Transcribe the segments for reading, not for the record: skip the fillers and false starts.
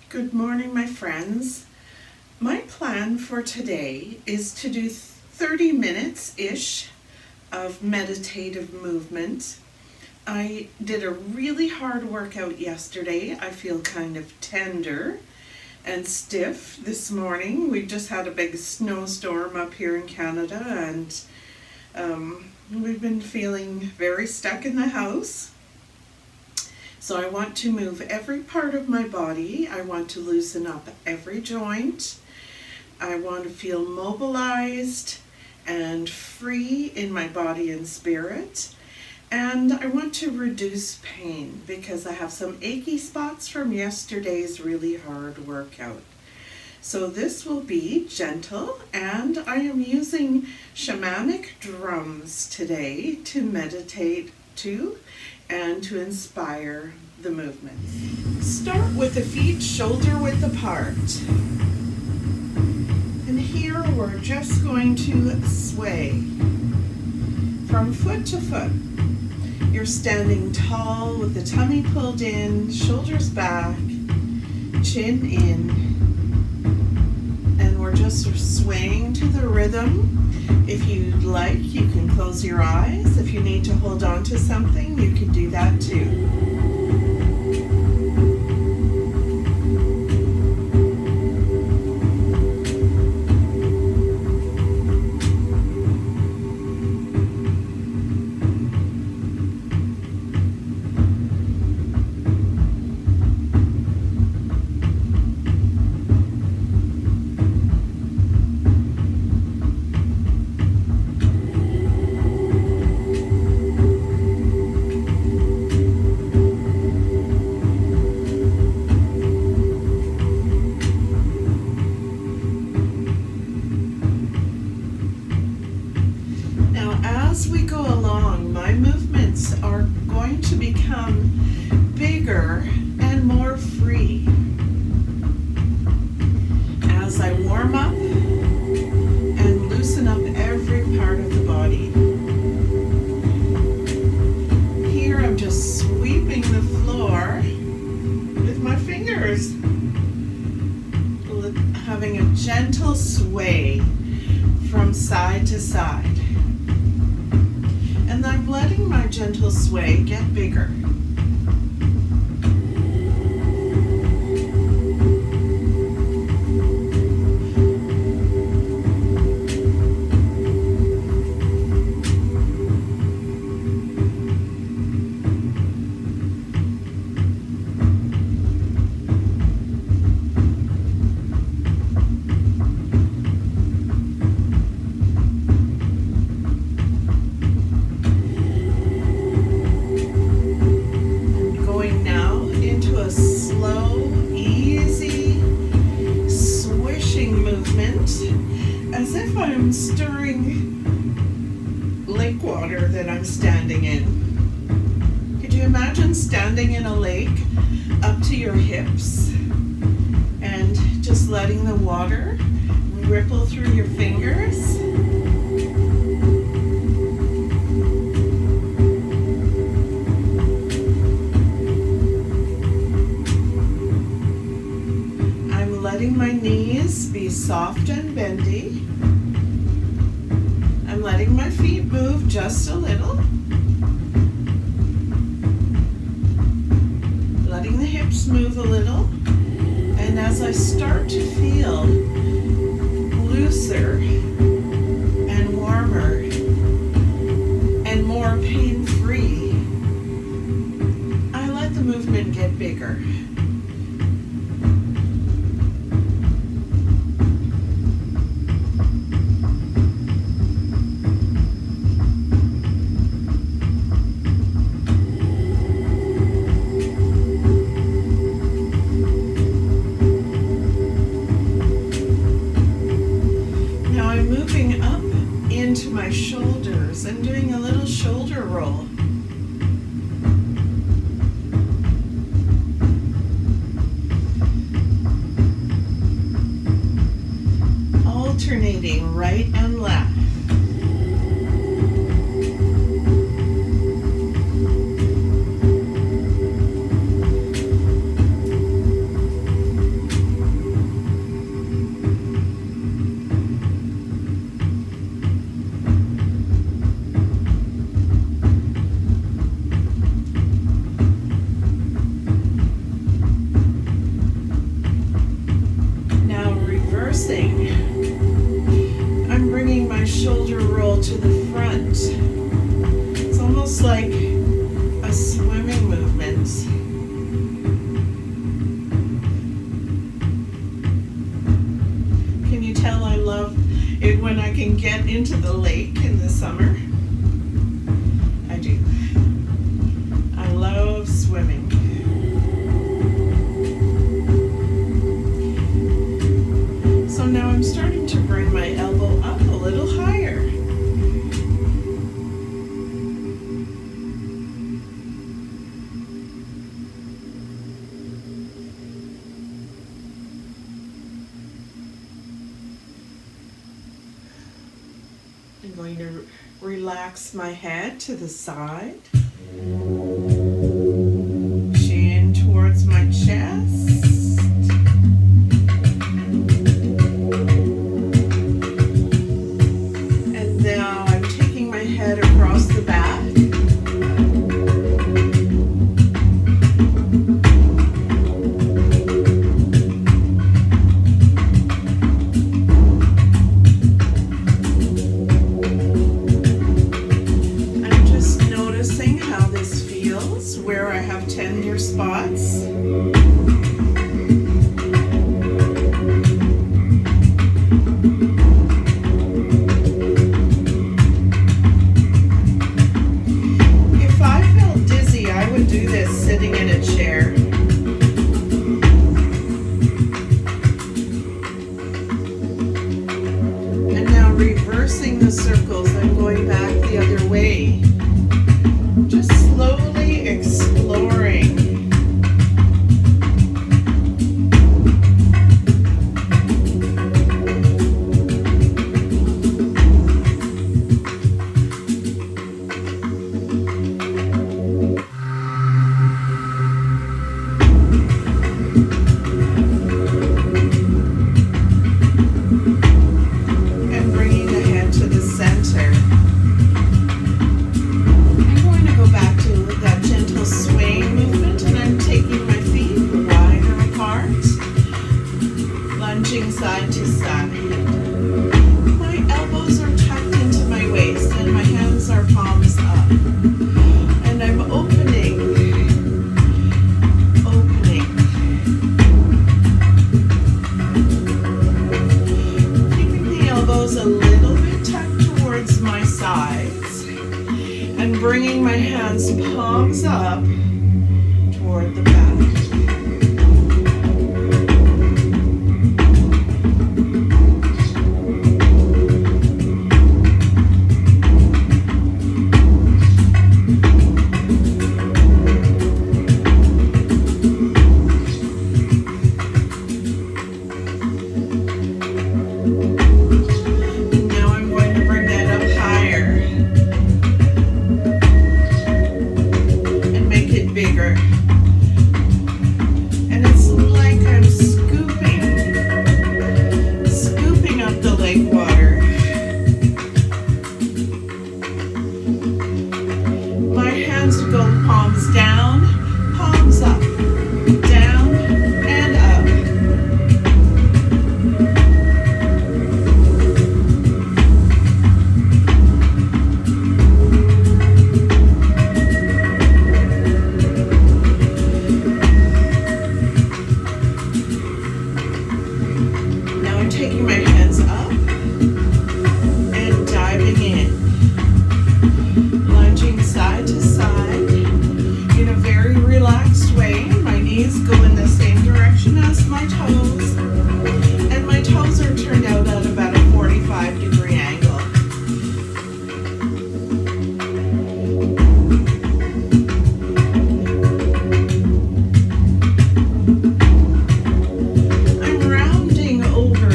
Good morning, my friends. My plan for today is to do 30 minutes-ish of meditative movement. I did a really hard workout yesterday. I feel kind of tender and stiff this morning. We just had a big snowstorm up here in Canada, and we've been feeling very stuck in the house. So I want to move every part of my body. I want to loosen up every joint. I want to feel mobilized and free in my body and spirit. And I want to reduce pain because I have some achy spots from yesterday's really hard workout. So this will be gentle, and I am using Shamanic Drums today to meditate to and to inspire the movement. Start with the feet shoulder width apart. And here we're just going to sway from foot to foot. You're standing tall with the tummy pulled in, shoulders back, chin in, and we're just swaying to the rhythm. If you'd like, you can close your eyes. If you need to hold on to something, you can do that too. As we go along, my movements are going to become bigger and more free. As I warm up and loosen up every part of the body. Here I'm just sweeping the floor with my fingers, having a gentle sway from side to side. And I'm letting my gentle sway get bigger. As if I'm stirring lake water that I'm standing in. Could you imagine standing in a lake up to your hips and just letting the water ripple through your fingers? I'm letting my knees be soft and bendy. I'm letting my feet move just a little. Letting the hips move a little. And as I start to feel looser and warmer and more pain-free, I let the movement get bigger. Moving up into my shoulders and doing a little shoulder roll. Alternating right and left. noticing I'm bringing my shoulder roll to the front. It's almost like a swimming movement. Can you tell I love it when I can get into the lake in the summer? I do. I love swimming. So now I'm starting to bring my elbow up a little higher. I'm going to relax my head to the side. Chin towards my chest. And now I'm taking my head across the back. Where I have tender spots. If I felt dizzy, I would do this sitting in a chair. And now reversing the circles, I'm going back the other way. Just slowly exploring. And bringing the head to the center. Back to that gentle swaying movement, and I'm taking my feet wider apart, lunging side to side. My elbows are tucked into my waist and my hands are palms up. And I'm opening. Keeping the elbows a little bit tucked towards my sides. And bringing my hands palms up toward the back. Now I'm going to bring that up higher. Bigger. And it's like I'm scooping up the lake water. My hands go palms down, palms up, down and up. Taking my hands up and diving in, lunging side to side in a very relaxed way. My knees go in the same direction as my toes, and my toes are turned out at about a 45-degree angle.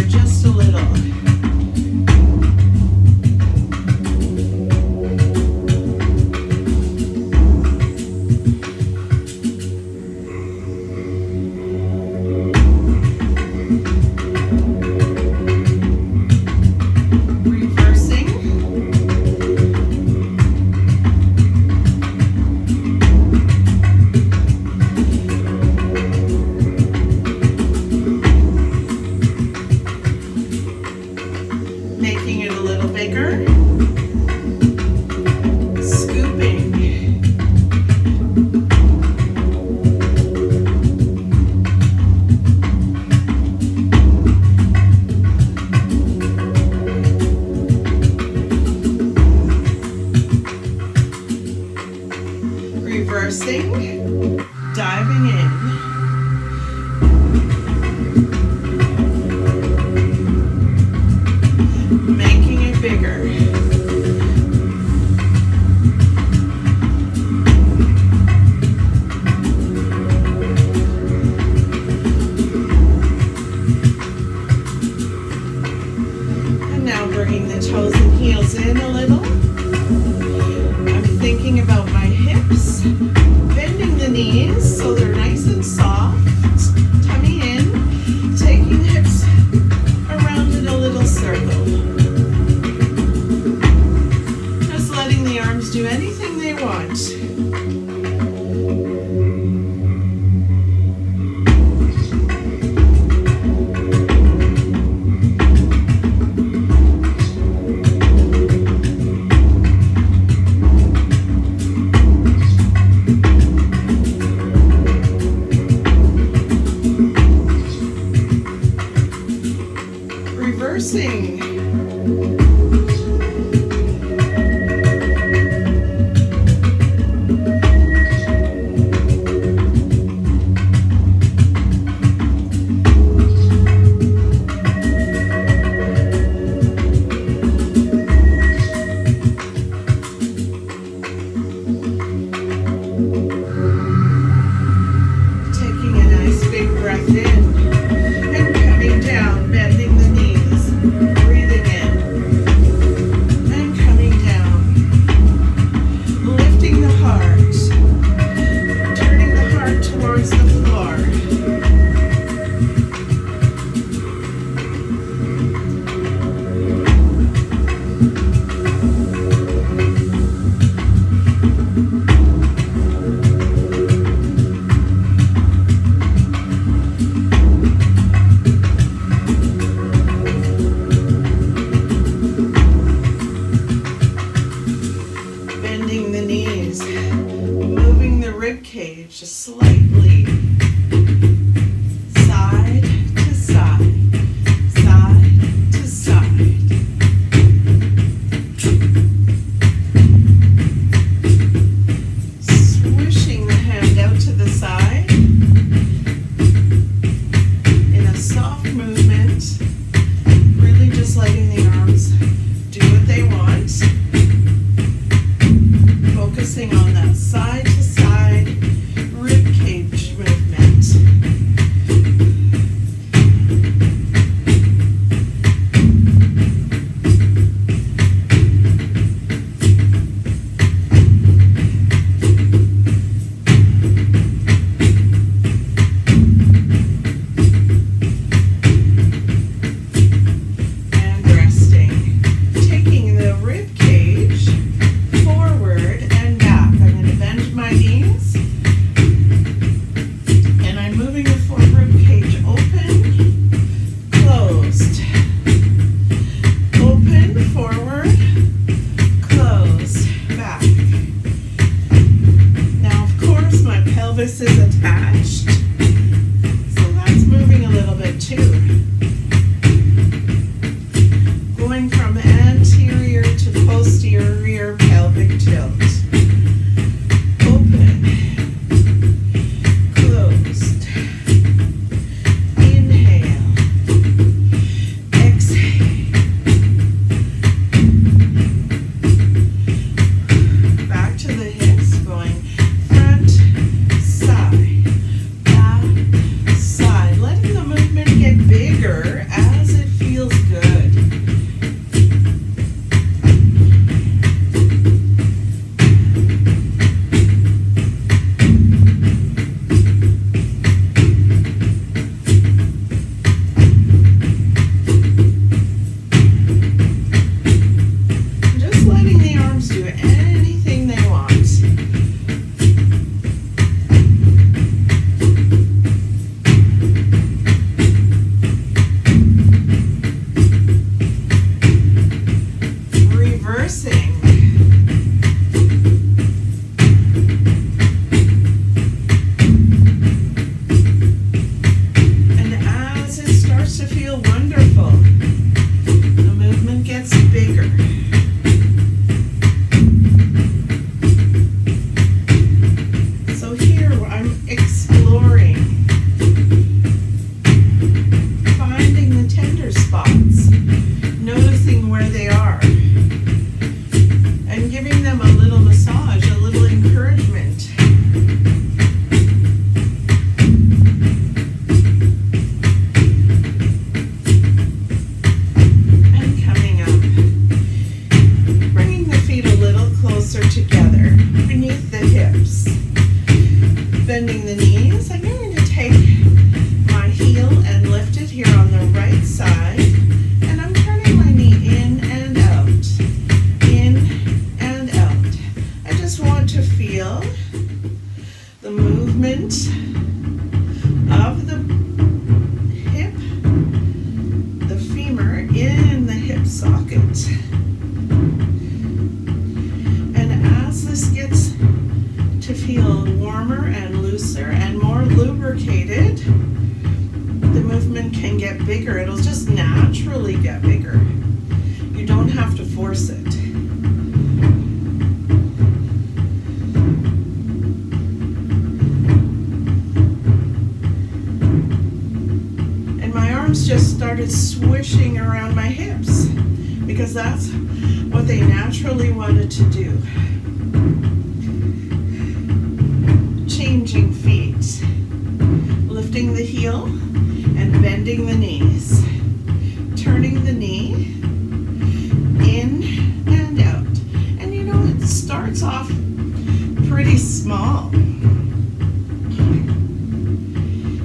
Just a little. reversing. Just slightly side to side, side to side. Swishing the hand out to the side in a soft movement, really just letting the arms do what they want, focusing on that side to side rib cage movement. And resting. Taking the rib cage forward and back. I'm going to bend my knees. And I'm moving the rib cage open, closed. Open, forward, closed, back. Now, of course, my pelvis is attached, so that's moving a little bit too. Going from anterior to posterior pelvic tilt. Open, closed. Inhale, exhale. Back to the hips, going front, side, back, side. Letting the movement get bigger as it feels good. Just letting the arms do anything they want. Reversing. And as it starts to feel wonderful, the movement gets bigger. So here I'm exploring, finding the tender spots, noticing where they are, and giving them a little massage, a little encouragement. And coming up, bringing the feet a little closer together beneath the hips. Bending the knees. I'm going to take my heel and lift it here on the right side, and I'm turning my knee in and out, in and out. I just want to feel the movement of the hip, the femur in the hip socket. And as this gets to feel warmer and looser and more lubricated, the movement can get bigger. It'll just naturally naturally get bigger. You don't have to force it. And my arms just started swishing around my hips because that's what they naturally wanted to do. Changing feet, lifting the heel and bending the knees, turning the knee in and out. And you know, it starts off pretty small.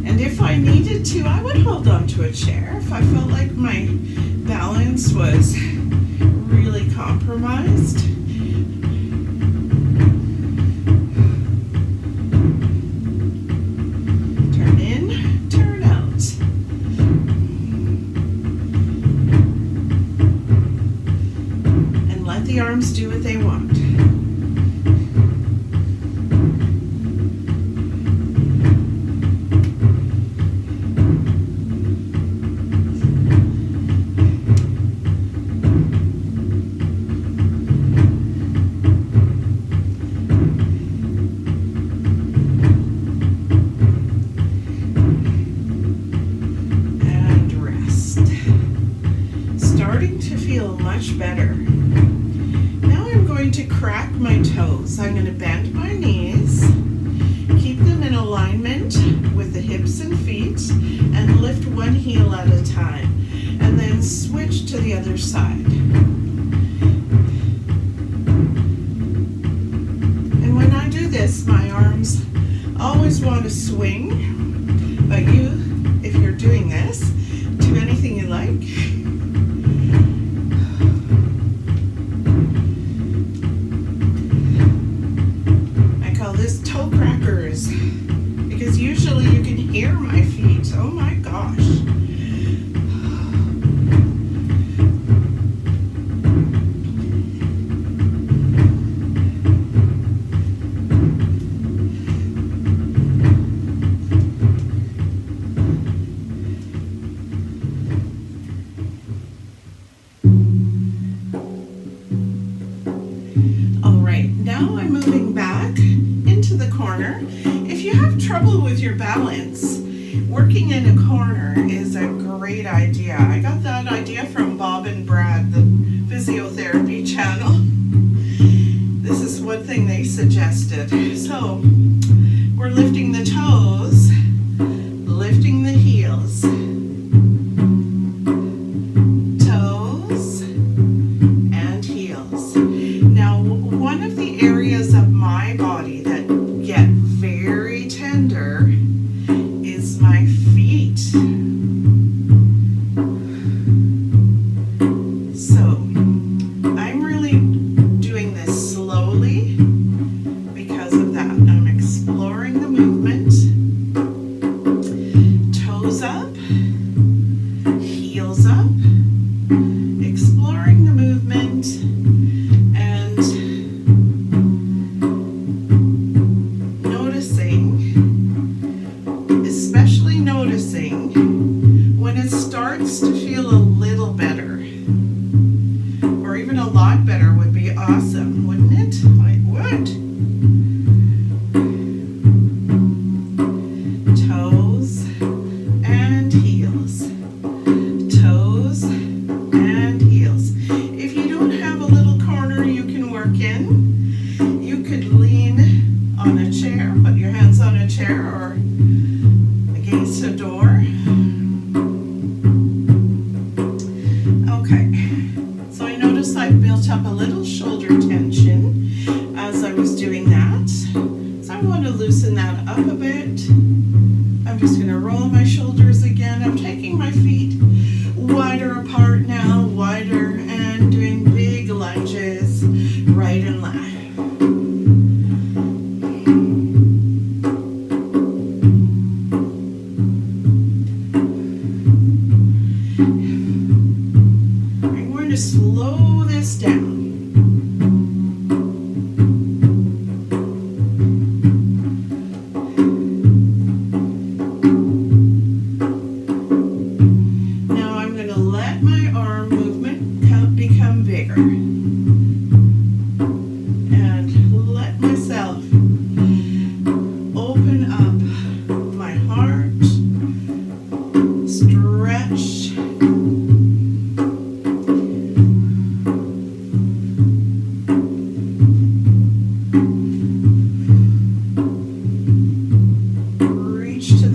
And if I needed to, I would hold on to a chair if I felt like my balance was really compromised. Turn in, turn out. And let the arms do what they want. Starting to feel much better. Now I'm going to crack my toes. I'm going to bend my knees, keep them in alignment with the hips and feet, and lift one heel at a time, and then switch to the other side. And when I do this, my arms always want to swing, but you, if you're doing this, do anything you like. Toe crackers, because usually you can hear my feet. Oh my gosh. All right, now I'm moving back into the corner. If you have trouble with your balance, working in a corner is a great idea. I got that idea from Bob and Brad, the physiotherapy channel. This is one thing they suggested. So we're lifting the toes, lifting the heels. Toes and heels. Now, one of the areas of my body that get very tender is my feet. So I'm really doing this slowly because of that. I'm exploring the movement. Toes up, heels up, exploring the movement, and especially noticing when it starts to feel a little better, or even a lot better would be awesome, wouldn't it? It would. Toes and heels. Toes and heels. If you don't have a little corner you can work in, you could lean on a chair, put your hands on a chair or against a door. Okay, so I noticed I built up a little shoulder tension as I was doing that. So I want to loosen that up a bit. I'm just going to roll my shoulders again. I'm taking my feet wider apart now, wider, and doing big lunges right and left. I'm going to slow this down. Now I'm going to let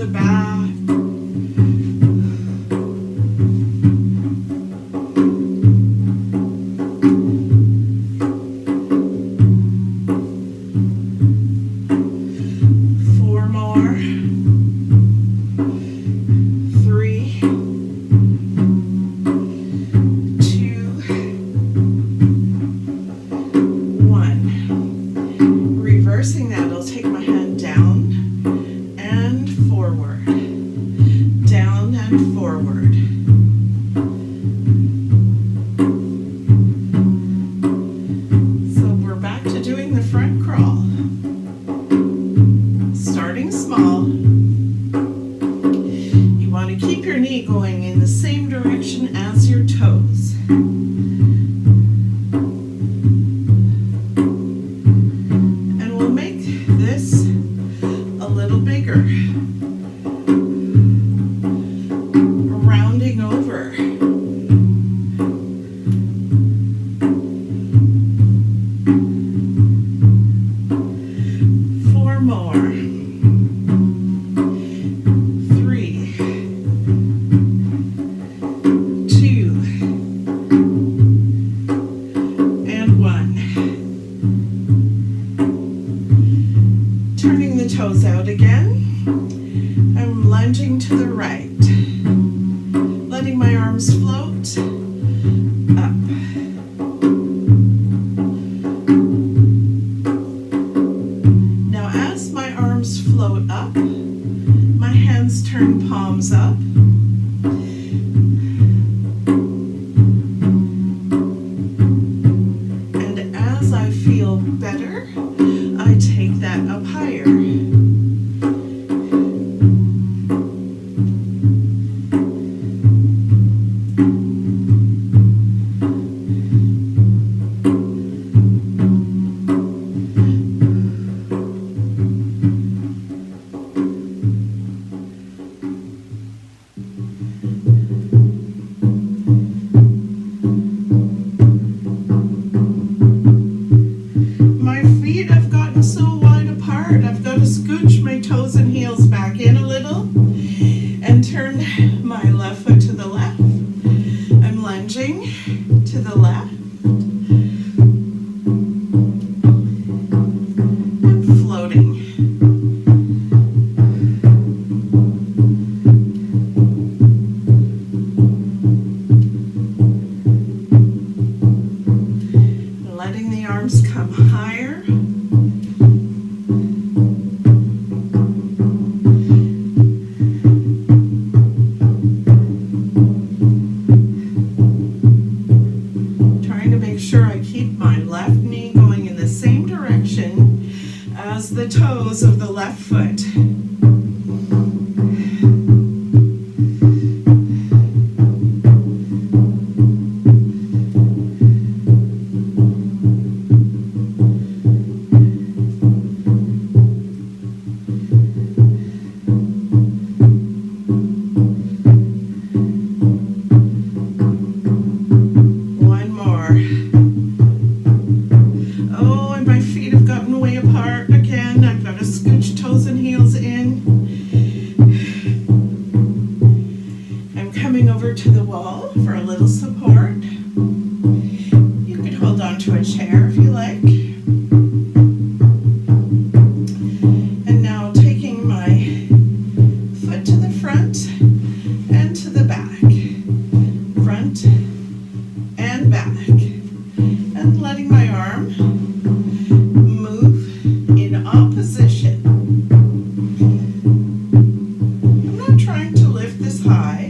the back. Four more. 3, 2, 1. Reversing that, I'll take my hand down and forward, down and forward. So we're back to doing the front crawl. Starting small. You want to keep your knee going in the same direction as your toes. And we'll make this a little bigger. Rounding over. Four more. 3, 2, and 1. Turning the toes out again. I'm lunging to the right. Letting my arms float up. Now as my arms float up, my hands turn palms up. And as I feel better, I take that up higher. My feet have gotten so wide apart, I've got to scooch my toes and heels back in a little and turn my left foot to the left. I'm lunging to the left and floating. Letting the arms come higher. Trying to make sure I keep my left knee going in the same direction as the toes of the left foot. One more. Oh, and my feet have gotten way apart again. I've got to scooch toes and heels in. I'm coming over to the wall for a little support. You could hold on to a chair if you like. And now taking my foot to the front and to the back. Front and back. And letting my arm move in opposition. I'm not trying to lift this high.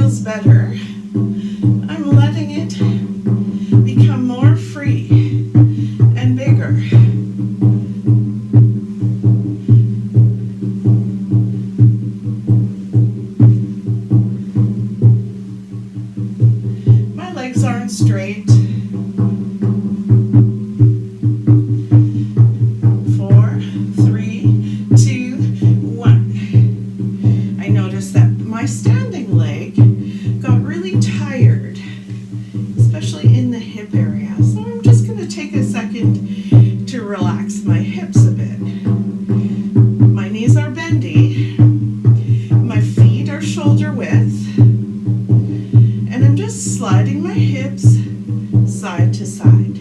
feels better, I'm letting it become more free and bigger. My legs aren't straight. 4, 3, 2, 1. I noticed that my standing leg got really tired, especially in the hip area. So I'm just going to take a second to relax my hips a bit. My knees are bendy. My feet are shoulder width. And I'm just sliding my hips side to side.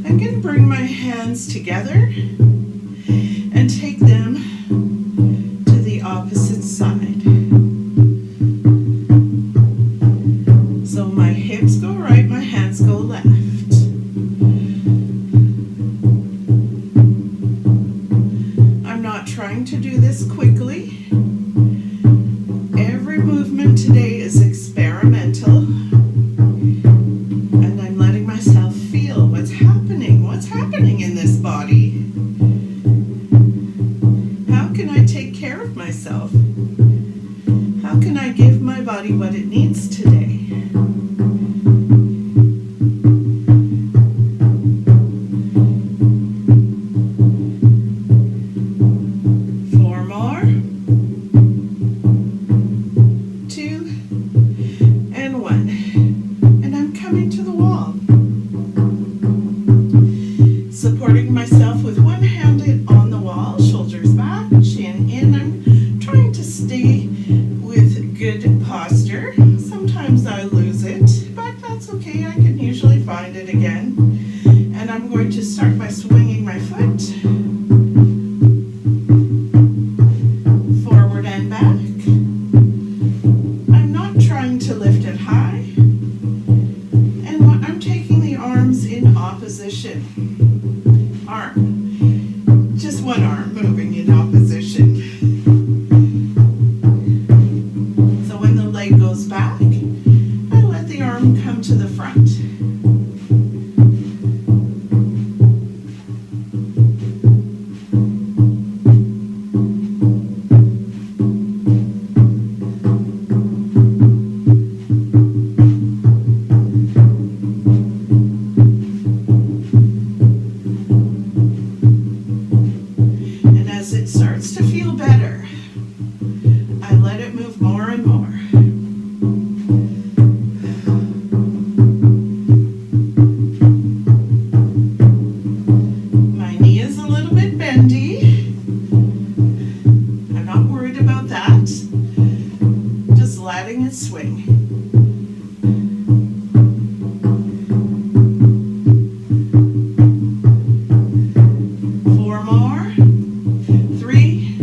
I'm going to bring my hands together and take them to the opposite side. So my hips go right, my hands go left. I'm not trying to do this quickly. Every movement today is experimental, and I'm letting myself feel what's happening in this body. How can I take care of myself? How can I give my body what it needs today? Four more. 2 and 1. And I'm coming to the wall. Supporting myself with one hand on the wall, shoulders back, chin in. I'm trying to stay with good posture. Sometimes I lose it, but that's okay. I can usually find it again. And I'm going to start by swinging my foot forward and back. I'm not trying to lift it high. And I'm taking the arms in opposition. Arm. Just one arm moving in opposition. So when the leg goes back, I let the arm come to the front. And as it starts to feel better, I let it move more and more. My knee is a little bit bendy. I'm not worried about that. Just letting it swing. 4 more. 3,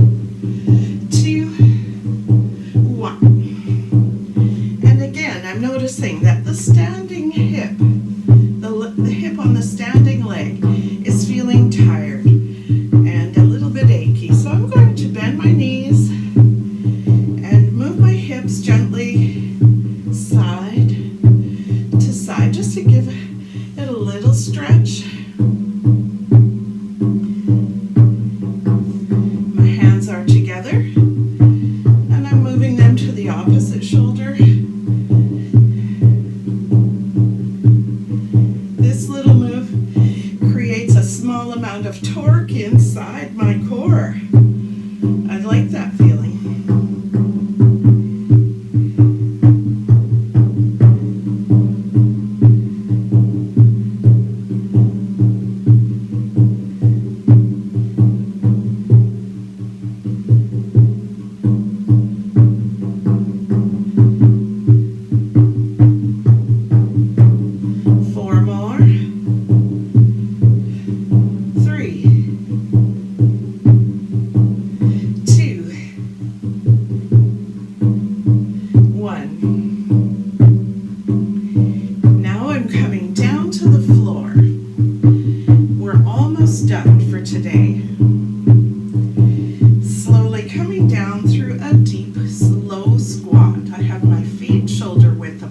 2, 1. And again, I'm noticing that the standing hip, the hip on the standing leg is feeling tired and a little bit achy. So I'm going to bend my knees and move my hips gently side to side, just to give it a little stretch. My hands are together, and I'm moving them to the opposite shoulder.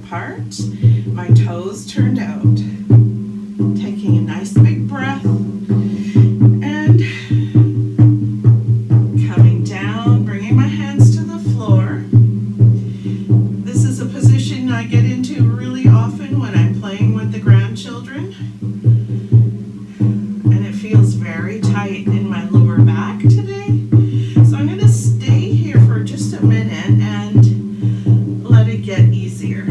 apart, my toes turned out. Taking a nice big breath and coming down, bringing my hands to the floor. This is a position I get into really often when I'm playing with the grandchildren. And it feels very tight in my lower back today. So I'm going to stay here for just a minute and let it get easier.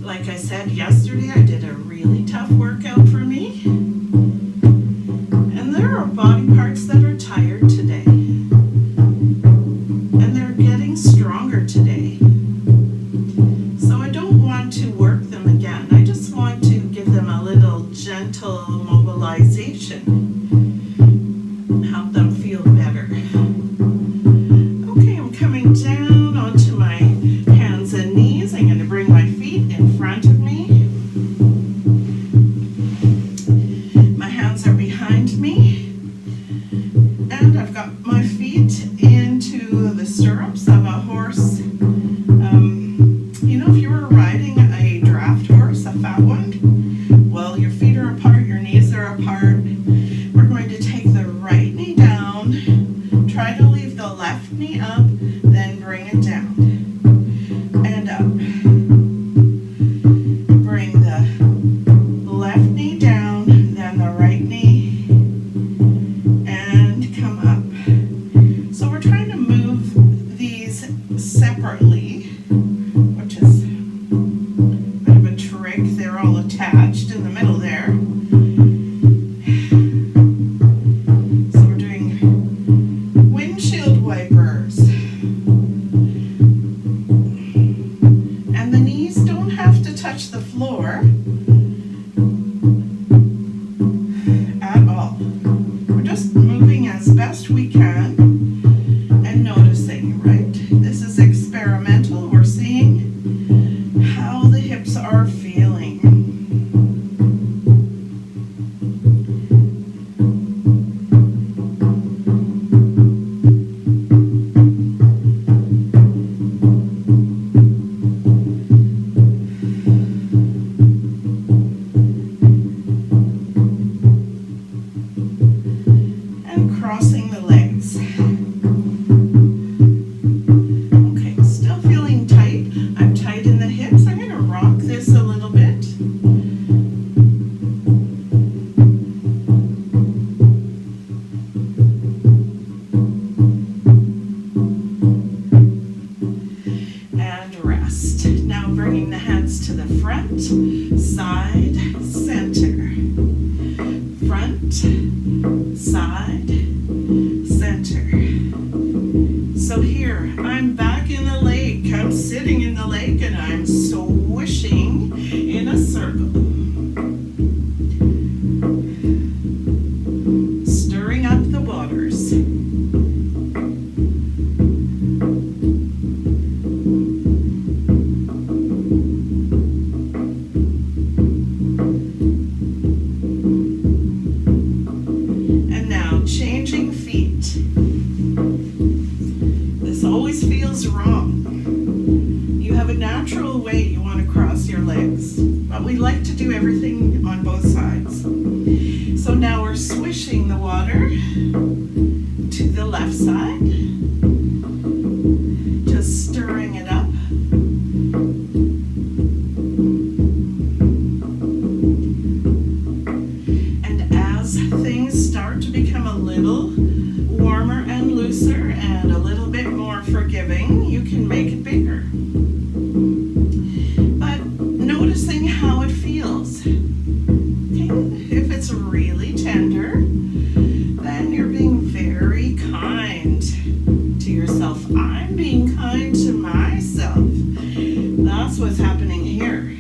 Like I said yesterday, I did a really tough workout for me. And there are body parts that are tired today. And they're getting stronger today. So I don't want to work them again. I just want to give them a little gentle mobilization. Help them feel better. Okay, I'm coming down onto my hands and knees. I'm going to bring my feet in front of me. My hands are behind me. And I've got my feet into the stirrups of a horse. If you were riding a draft horse, a fat one, well, your feet are apart, your knees are apart. We're going to take the right knee down, try to leave the left knee up, then bring it down and up. Bring the left knee down, then the right knee, and come up. So we're trying to move these separately, which is a bit of a trick. They're all attached in the middle there. So we're doing windshield wipers. And the knees don't have to touch the floor at all. We're just moving as best we can and noticing, right? This is experimental. We're seeing how the hips are feeling. And crossing the legs. Okay, still feeling tight. I'm tight in the hips. I'm going to rock this a little bit. And rest. Now bringing the hands to the front, side, center. Front, side, center. So here, I'm back in the lake. I'm sitting in the lake and I'm swishing in a circle. Stirring up the waters. And now changing feet. This always feels wrong. You have a natural way you want to cross your legs, but we like to do everything on both sides. So now we're swishing the water to the left side, just stirring it up. And as things start to become a little warmer and looser and a little bit more forgiving, you can make it bigger. But noticing how it feels. Okay, if it's really tender, then you're being very kind to yourself. I'm being kind to myself. That's what's happening here.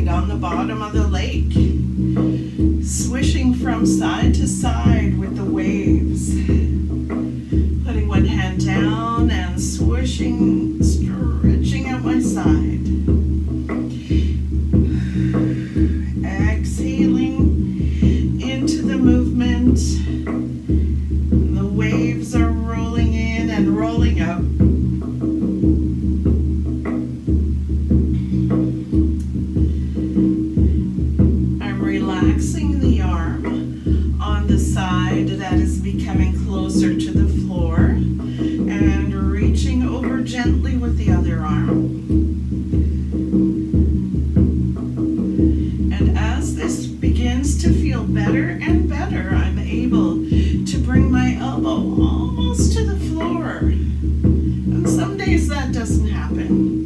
On the bottom of the lake, swishing from side to side with the waves. to the floor and reaching over gently with the other arm. And as this begins to feel better and better, I'm able to bring my elbow almost to the floor. And some days that doesn't happen.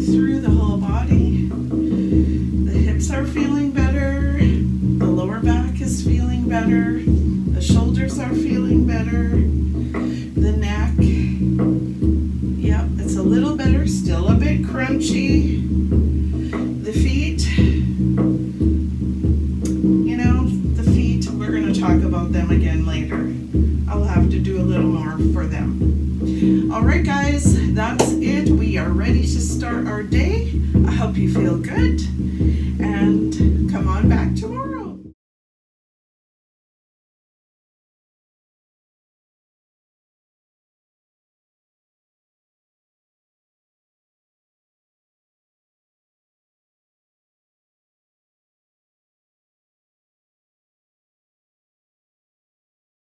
Through the whole body. The hips are feeling better. right, guys, that's it. We are ready to start our day. I hope you feel good.